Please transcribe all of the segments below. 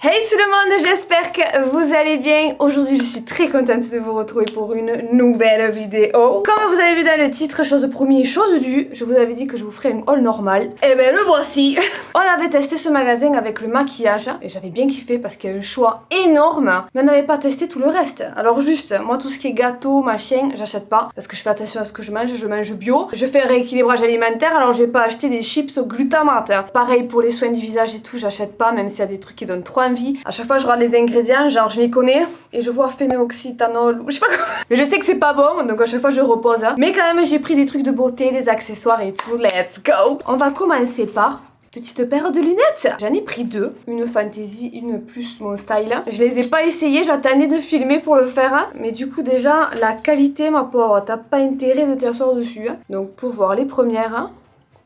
Hey tout le monde, j'espère que vous allez bien. Aujourd'hui je suis très contente de vous retrouver pour une nouvelle vidéo. Comme vous avez vu dans le titre, chose première, chose due, je vous avais dit que je vous ferais un haul normal. Et ben le voici. On avait testé ce magasin avec le maquillage et j'avais bien kiffé parce qu'il y a un choix énorme. Mais on n'avait pas testé tout le reste. Alors juste, moi tout ce qui est gâteau, machin, j'achète pas parce que je fais attention à ce que je mange bio. Je fais un rééquilibrage alimentaire, alors je vais pas acheter des chips au glutamate. Pareil pour les soins du visage et tout, j'achète pas même s'il y a des trucs qui donnent trop envie. À chaque fois je regarde les ingrédients, genre je m'y connais et je vois phénoxyéthanol ou je sais pas comment. Mais je sais que c'est pas bon, donc à chaque fois je repose. Mais quand même j'ai pris des trucs de beauté, des accessoires et tout, let's go. On va commencer par petite paire de lunettes. J'en ai pris deux, une fantasy, une plus mon style. Je les ai pas essayées, j'attendais de filmer pour le faire. Mais du coup déjà la qualité ma pauvre, t'as pas intérêt de t'asseoir dessus. Donc pour voir les premières...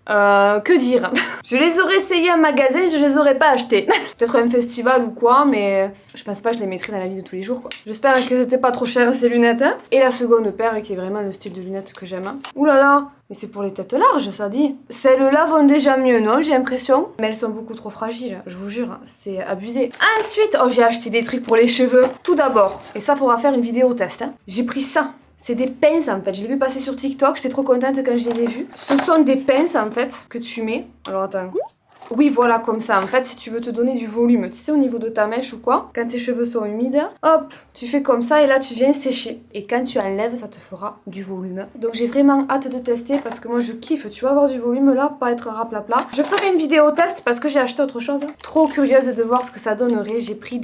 que dire. Je les aurais essayées en magasin, je les aurais pas achetées. Peut-être un festival ou quoi, mais je pense pas que je les mettrais dans la vie de tous les jours quoi. J'espère que c'était pas trop cher ces lunettes. Hein. Et la seconde paire qui est vraiment le style de lunettes que j'aime. Ouh là là, mais c'est pour les têtes larges ça dit. Celles-là vont déjà mieux non, j'ai l'impression. Mais elles sont beaucoup trop fragiles, je vous jure, c'est abusé. Ensuite, oh j'ai acheté des trucs pour les cheveux. Tout d'abord, et ça faudra faire une vidéo test. Hein. J'ai pris ça. C'est des pinces en fait, je l'ai vu passer sur TikTok, j'étais trop contente quand je les ai vus. Ce sont des pinces en fait que tu mets. Alors attends. Oui voilà comme ça en fait si tu veux te donner du volume, tu sais au niveau de ta mèche ou quoi, quand tes cheveux sont humides, hop, tu fais comme ça et là tu viens sécher. Et quand tu enlèves ça te fera du volume. Donc j'ai vraiment hâte de tester parce que moi je kiffe, tu vas avoir du volume là, pas être raplapla. Je ferai une vidéo test parce que j'ai acheté autre chose. Trop curieuse de voir ce que ça donnerait, j'ai pris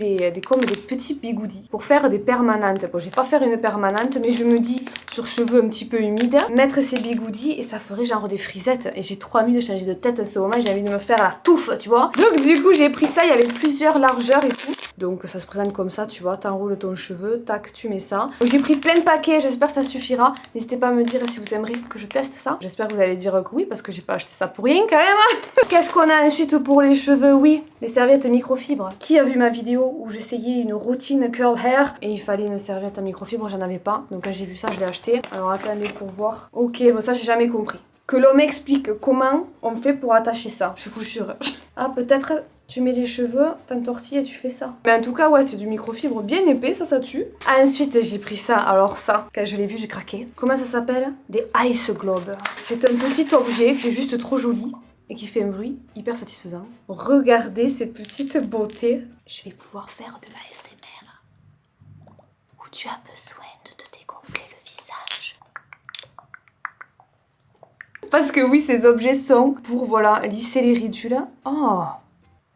comme des petits bigoudis pour faire des permanentes. Bon je vais pas faire une permanente mais je me dis sur cheveux un petit peu humides, mettre ces bigoudis et ça ferait genre des frisettes. Et j'ai trop envie de changer de tête en ce moment, j'ai envie de me faire la touffe, tu vois. Donc du coup j'ai pris ça, il y avait plusieurs largeurs et tout. Donc ça se présente comme ça, tu vois, t'enroules ton cheveu, tac, tu mets ça. J'ai pris plein de paquets, j'espère que ça suffira. N'hésitez pas à me dire si vous aimeriez que je teste ça. J'espère que vous allez dire que oui, parce que j'ai pas acheté ça pour rien quand même. Qu'est-ce qu'on a ensuite pour les cheveux? Oui, les serviettes microfibres. Qui a vu ma vidéo où j'essayais une routine curl hair et il fallait une serviette à microfibre, j'en avais pas. Donc quand j'ai vu ça, je l'ai acheté. Alors attendez pour voir. Ok, bon ça j'ai jamais compris. Que l'on m'explique comment on fait pour attacher ça, je vous jure. Ah, peut-être tu mets les cheveux, t'entortilles et tu fais ça. Mais en tout cas, ouais, c'est du microfibre bien épais, ça tue. Ensuite, j'ai pris ça. Alors ça, quand je l'ai vu, j'ai craqué. Comment ça s'appelle? Des Ice Globes. C'est un petit objet qui est juste trop joli et qui fait un bruit hyper satisfaisant. Regardez ces petites beautés. Je vais pouvoir faire de la l'ASMR où tu as besoin de te dégonfler le visage. Parce que oui, ces objets sont pour, voilà, lisser les ridules. Oh,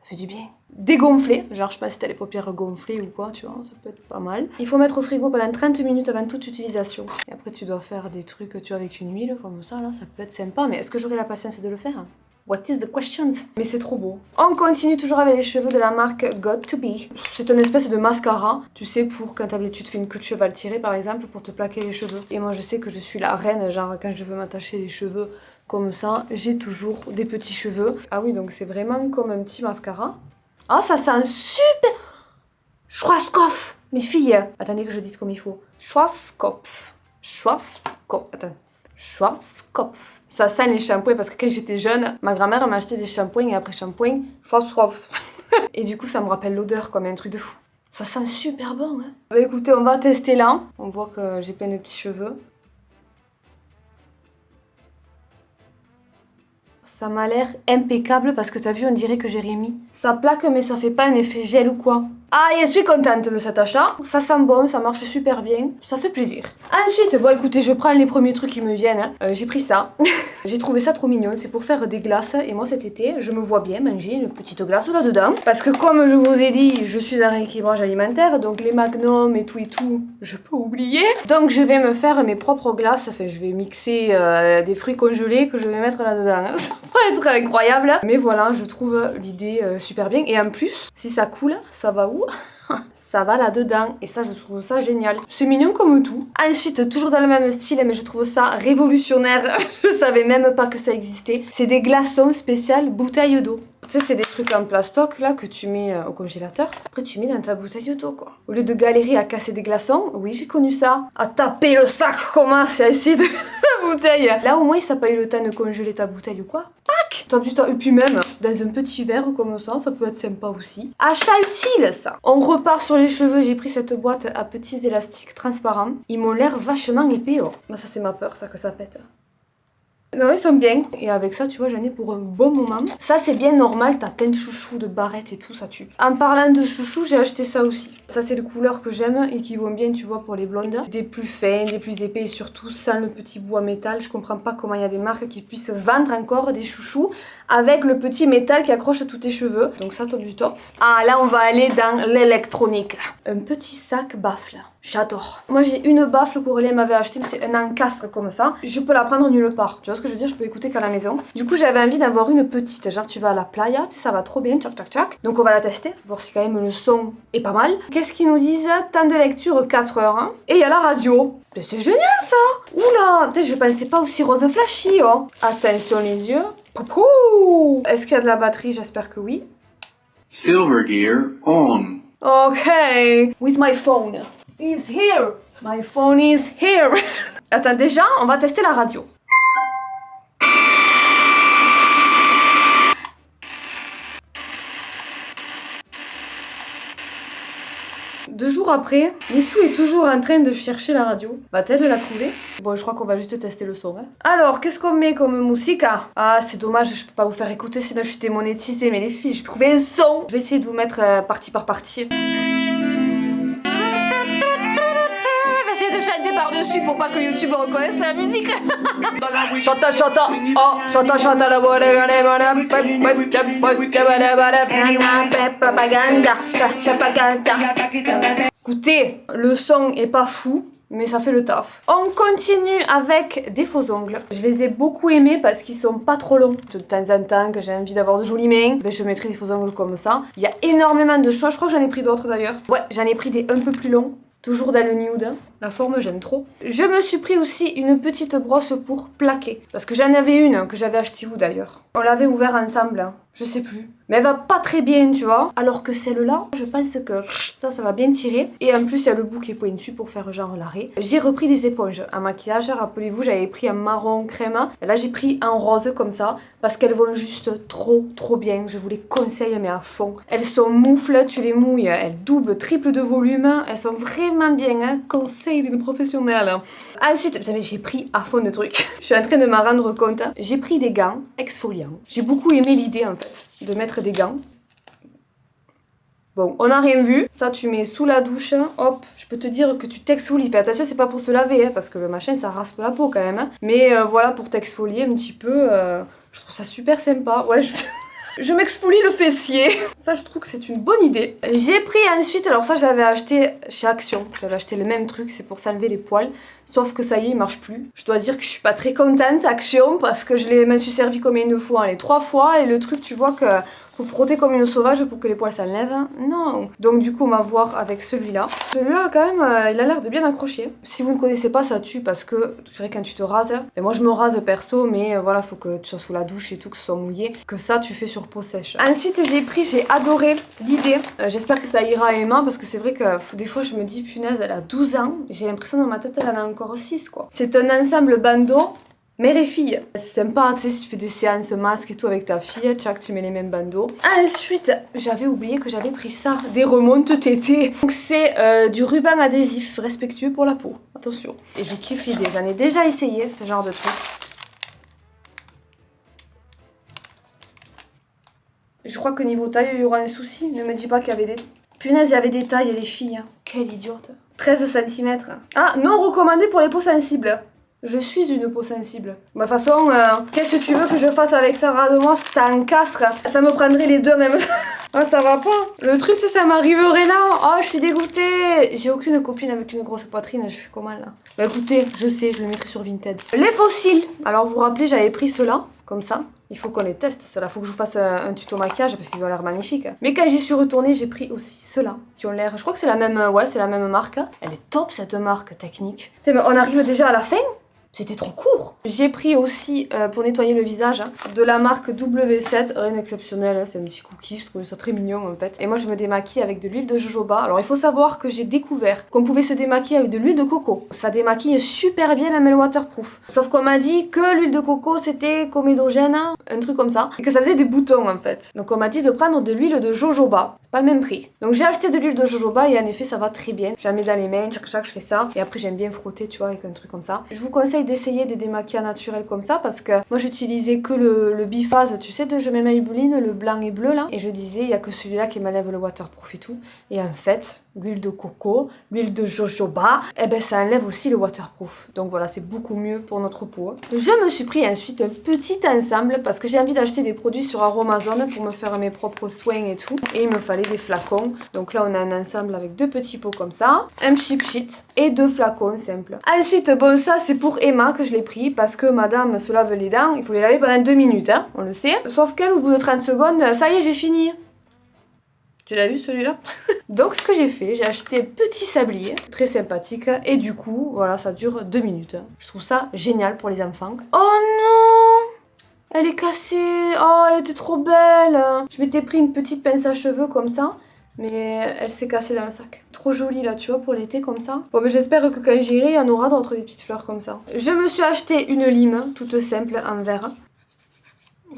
ça fait du bien. Dégonfler, genre je sais pas si t'as les paupières gonflées ou quoi, tu vois, ça peut être pas mal. Il faut mettre au frigo pendant 30 minutes avant toute utilisation. Et après tu dois faire des trucs, tu vois, avec une huile comme ça, là, ça peut être sympa. Mais est-ce que j'aurai la patience de le faire? What is the questions? Mais c'est trop beau. On continue toujours avec les cheveux de la marque Got To Be. C'est une espèce de mascara, tu sais, pour quand tu te fais une queue de cheval tirée par exemple, pour te plaquer les cheveux. Et moi je sais que je suis la reine, genre quand je veux m'attacher les cheveux comme ça, j'ai toujours des petits cheveux. Ah oui, donc c'est vraiment comme un petit mascara. Ah, ça sent super... Schwarzkopf, mes filles. Attendez que je dise comme il faut. Schwarzkopf. Schwarzkopf. Attends. Schwarzkopf. Ça sent les shampoings parce que quand j'étais jeune, ma grand-mère m'a acheté des shampoings et après shampoing, Schwarzkopf. Et du coup, ça me rappelle l'odeur comme un truc de fou. Ça sent super bon, hein. Bah écoutez, on va tester là. On voit que j'ai plein de petits cheveux. Ça m'a l'air impeccable parce que t'as vu, on dirait que j'ai rien mis. Ça plaque mais ça fait pas un effet gel ou quoi. Ah, et je suis contente de cet achat. Ça sent bon, ça marche super bien. Ça fait plaisir. Ensuite, bon écoutez, je prends les premiers trucs qui me viennent. J'ai pris ça. J'ai trouvé ça trop mignon. C'est pour faire des glaces. Et moi cet été, je me vois bien manger une petite glace là-dedans. Parce que comme je vous ai dit, je suis en rééquilibrage alimentaire. Donc les magnums et tout, je peux oublier. Donc je vais me faire mes propres glaces. Enfin, je vais mixer des fruits congelés que je vais mettre là-dedans. Ça va être incroyable. Mais voilà, je trouve l'idée super bien. Et en plus, si ça coule, ça va où? Ça va là-dedans et ça je trouve ça génial. C'est mignon comme tout. Ensuite, toujours dans le même style mais je trouve ça révolutionnaire. Je savais même pas que ça existait. C'est des glaçons spéciales bouteilles d'eau. Tu sais, c'est des trucs en plastoc là que tu mets au congélateur. Après tu mets dans ta bouteille d'eau quoi. Au lieu de galérer à casser des glaçons, oui j'ai connu ça. À taper le sac comment c'est à essayer de la bouteille. Là au moins ça n'a pas eu le temps de congeler ta bouteille ou quoi. Pac! Top du top. Et puis même, dans un petit verre comme ça peut être sympa aussi. Achat utile, ça. On repart sur les cheveux. J'ai pris cette boîte à petits élastiques transparents. Ils m'ont l'air vachement épais, oh. Moi, ça, c'est ma peur, ça, que ça pète. Non, ils sont bien. Et avec ça, tu vois, j'en ai pour un bon moment. Ça, c'est bien normal. T'as plein de chouchous, de barrettes et tout, ça tue. En parlant de chouchous, j'ai acheté ça aussi. Ça, c'est les couleurs que j'aime et qui vont bien, tu vois, pour les blondes. Des plus fins, des plus épais et surtout sans le petit bout en métal. Je comprends pas comment il y a des marques qui puissent vendre encore des chouchous avec le petit métal qui accroche tous tes cheveux. Donc ça, top du top. Ah, là, on va aller dans l'électronique. Un petit sac baffle. J'adore. Moi, j'ai une baffle qu'Aurélien m'avait acheté, mais c'est un encastre comme ça. Je peux la prendre nulle part. Tu vois ce que je veux dire? Je peux écouter qu'à la maison. Du coup, j'avais envie d'avoir une petite. Genre, tu vas à la playa, tu sais, ça va trop bien, tchac tchac tchac. Donc, on va la tester, voir si quand même le son est pas mal. Qu'est-ce qu'ils nous disent? Temps de lecture 4 heures. Hein. Et il y a la radio. Mais c'est génial ça! Oula! Peut-être je pensais pas aussi rose flashy. Oh. Attention les yeux. Poupou! Est-ce qu'il y a de la batterie? J'espère que oui. Silver gear on. Ok. With my phone. Is here. My phone is here. Attends, déjà, on va tester la radio. Deux jours après, Missou est toujours en train de chercher la radio. Va-t-elle la trouver? Bon, je crois qu'on va juste tester le son. Hein. Alors, qu'est-ce qu'on met comme musique? Ah, c'est dommage, je peux pas vous faire écouter, sinon je suis démonétisée. Mais les filles, j'ai trouvé un son. Je vais essayer de vous mettre partie par partie. Par-dessus pour pas que YouTube reconnaisse la musique. Chanta, chanta, oh, chanta, chanta la propaganda. Écoutez, le son est pas fou, mais ça fait le taf. On continue avec des faux ongles. Je les ai beaucoup aimés parce qu'ils sont pas trop longs. De temps en temps, que j'ai envie d'avoir de jolies mains, ben je mettrai des faux ongles comme ça. Il y a énormément de choix, je crois que j'en ai pris d'autres d'ailleurs. Ouais, j'en ai pris des un peu plus longs. Toujours dans le nude, la forme j'aime trop. Je me suis pris aussi une petite brosse pour plaquer. Parce que j'en avais une, que j'avais achetée où d'ailleurs? On l'avait ouvert ensemble, je sais plus. Mais elle va pas très bien, tu vois. Alors que celle-là, je pense que ça va bien tirer. Et en plus, il y a le bout qui est pointu pour faire genre l'arrêt. J'ai repris des éponges en maquillage. Rappelez-vous, j'avais pris un marron crème. Et là, j'ai pris un rose comme ça. Parce qu'elles vont juste trop bien. Je vous les conseille, mais à fond. Elles sont moufles, tu les mouilles. Elles doublent, triple de volume. Elles sont vraiment bien, hein. Conseil d'une professionnelle. Ensuite, vous savez, j'ai pris à fond de trucs. Je suis en train de m'en rendre compte. J'ai pris des gants exfoliants. J'ai beaucoup aimé l'idée, en fait, de mettre des gants. Bon, on n'a rien vu. Ça, tu mets sous la douche. Hop, je peux te dire que tu t'exfolies. Fais attention, c'est pas pour se laver, hein, parce que le machin, ça raspe la peau quand même. Hein. Mais voilà, pour t'exfolier un petit peu, je trouve ça super sympa. Ouais, je m'exfolie le fessier. Ça, je trouve que c'est une bonne idée. J'ai pris ensuite, alors ça, j'avais acheté chez Action. J'avais acheté le même truc, c'est pour s'enlever les poils. Sauf que ça y est, il marche plus. Je dois dire que je suis pas très contente, Action, parce que je me suis servi combien de fois? Les 3 fois. Et le truc, tu vois que faut frotter comme une sauvage pour que les poils s'enlèvent. Non. Donc du coup, on va voir avec celui-là. Celui-là, quand même, il a l'air de bien accrocher. Si vous ne connaissez pas, ça tue parce que c'est vrai quand tu te rases. Et moi, je me rase perso, mais voilà, faut que tu sois sous la douche et tout, que ce soit mouillé. Que ça, tu fais sur peau sèche. Ensuite, j'ai adoré l'idée. J'espère que ça ira à Emma parce que c'est vrai que des fois, je me dis, punaise, elle a 12 ans. J'ai l'impression dans ma tête, elle en a encore 6, quoi. C'est un ensemble bandeau. Mère et fille, c'est sympa, tu sais, si tu fais des séances masques et tout avec ta fille, tchac, tu mets les mêmes bandeaux. Ensuite, j'avais oublié que j'avais pris ça, des remontes tétées. Donc c'est du ruban adhésif respectueux pour la peau, attention. Et je kiffe l'idée, j'en ai déjà essayé ce genre de truc. Je crois que niveau taille, il y aura un souci, ne me dis pas qu'il y avait des... Punaise, il y avait des tailles, les filles, quelle idiote. 13 cm. Ah, non recommandé pour les peaux sensibles. Je suis une peau sensible. De toute façon, qu'est-ce que tu veux que je fasse avec ça? De moi, c'est un castre. Ça me prendrait les deux même. Ah, ça va pas. Le truc, c'est ça m'arriverait là. Oh, je suis dégoûtée. J'ai aucune copine avec une grosse poitrine. Je fais comment là? Bah écoutez, je sais, je le mettrai sur Vinted. Les fossiles. Alors, vous vous rappelez, j'avais pris ceux-là, comme ça. Il faut qu'on les teste, ceux-là. Faut que je vous fasse un tuto maquillage parce qu'ils ont l'air magnifiques. Mais quand j'y suis retournée, j'ai pris aussi ceux-là qui ont l'air... Je crois que c'est la même... Ouais, c'est la même marque. Elle est top, cette marque technique. Putain, mais on arrive déjà à la fin. C'était trop court. J'ai pris aussi pour nettoyer le visage de la marque W7, rien d'exceptionnel, hein, c'est un petit cookie, je trouvais ça très mignon en fait. Et moi je me démaquille avec de l'huile de jojoba. Alors il faut savoir que j'ai découvert qu'on pouvait se démaquiller avec de l'huile de coco. Ça démaquille super bien même le waterproof. Sauf qu'on m'a dit que l'huile de coco c'était comédogène, un truc comme ça, et que ça faisait des boutons en fait. Donc on m'a dit de prendre de l'huile de jojoba. Pas le même prix. Donc j'ai acheté de l'huile de jojoba et en effet ça va très bien. Je la mets dans les mains, chaque je fais ça. Et après j'aime bien frotter tu vois avec un truc comme ça. Je vous conseille d'essayer des démaquillants naturels comme ça parce que moi j'utilisais que le biphase, tu sais, de Je m'aime Maybelline, le blanc et bleu là. Et je disais il y a que celui-là qui m'enlève le waterproof et tout. Et en fait, l'huile de coco, l'huile de jojoba, eh ben ça enlève aussi le waterproof. Donc voilà, c'est beaucoup mieux pour notre peau. Je me suis pris ensuite un petit ensemble parce que j'ai envie d'acheter des produits sur Aromazone pour me faire mes propres soins et tout. Et il me fallait des flacons. Donc là on a un ensemble avec 2 petits pots comme ça, un cheap sheet et 2 flacons simples. Ensuite, bon ça c'est pour Emma que je l'ai pris parce que madame se lave les dents, il faut les laver pendant 2 minutes, hein, on le sait. Sauf qu'elle au bout de 30 secondes, ça y est j'ai fini. Tu l'as vu celui-là? Donc ce que j'ai fait, j'ai acheté un petit sablier, très sympathique, et du coup, voilà, ça dure 2 minutes. Je trouve ça génial pour les enfants. Oh non! Elle est cassée! Oh, elle était trop belle! Je m'étais pris une petite pince à cheveux comme ça, mais elle s'est cassée dans le sac. Trop jolie là, tu vois, pour l'été comme ça. Bon, mais j'espère que quand j'irai, il y en aura d'autres des petites fleurs comme ça. Je me suis acheté une lime, toute simple, en verre.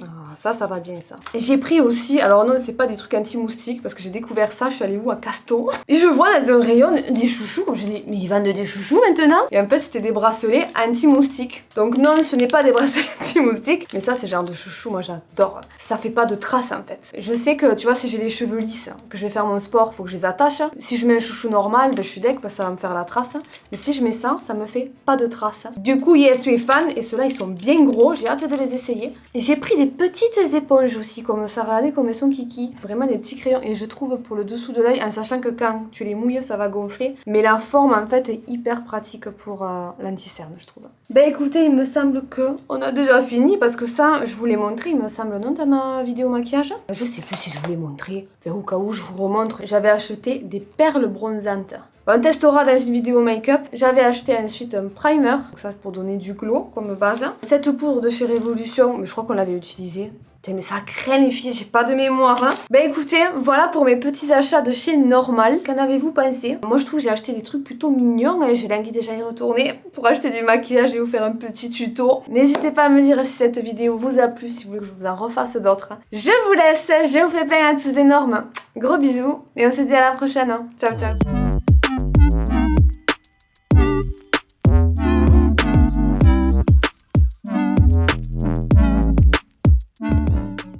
Ah, ça va bien ça. Et j'ai pris aussi, alors non c'est pas des trucs anti-moustiques parce que j'ai découvert ça, je suis allée où à Caston. Et je vois dans un rayon des chouchous, je dis mais ils vendent des chouchous maintenant? Et en fait c'était des bracelets anti-moustiques. Donc non ce n'est pas des bracelets anti-moustiques, mais ça c'est genre de chouchou, moi j'adore. Ça fait pas de traces en fait. Je sais que tu vois si j'ai les cheveux lisses, que je vais faire mon sport, faut que je les attache. Si je mets un chouchou normal, ben, je suis deg parce que ça va me faire la trace. Mais si je mets ça, ça me fait pas de traces. Du coup yes je suis fan et ceux-là ils sont bien gros, j'ai hâte de les essayer. Et j'ai pris des petites éponges aussi comme ça, regardez comme elles sont kiki, vraiment des petits crayons et je trouve pour le dessous de l'œil en sachant que quand tu les mouilles ça va gonfler mais la forme en fait est hyper pratique pour l'anti-cerne je trouve. Ben écoutez il me semble que on a déjà fini parce que ça je vous l'ai montré il me semble non dans ma vidéo maquillage, je sais plus si je vous l'ai montré, enfin, au cas où je vous remontre, j'avais acheté des perles bronzantes. On testera dans une vidéo make-up. J'avais acheté ensuite un primer, donc ça pour donner du glow comme base. Cette poudre de chez Révolution, mais je crois qu'on l'avait utilisée. Putain, mais ça craint les filles, j'ai pas de mémoire. Hein. Ben écoutez, voilà pour mes petits achats de chez Normal. Qu'en avez-vous pensé? Moi je trouve que j'ai acheté des trucs plutôt mignons et j'ai l'envie déjà y retourner pour acheter du maquillage et vous faire un petit tuto. N'hésitez pas à me dire si cette vidéo vous a plu, si vous voulez que je vous en refasse d'autres. Je vous laisse, je vous fais plein à tous d'énormes. Gros bisous et on se dit à la prochaine. Ciao ciao.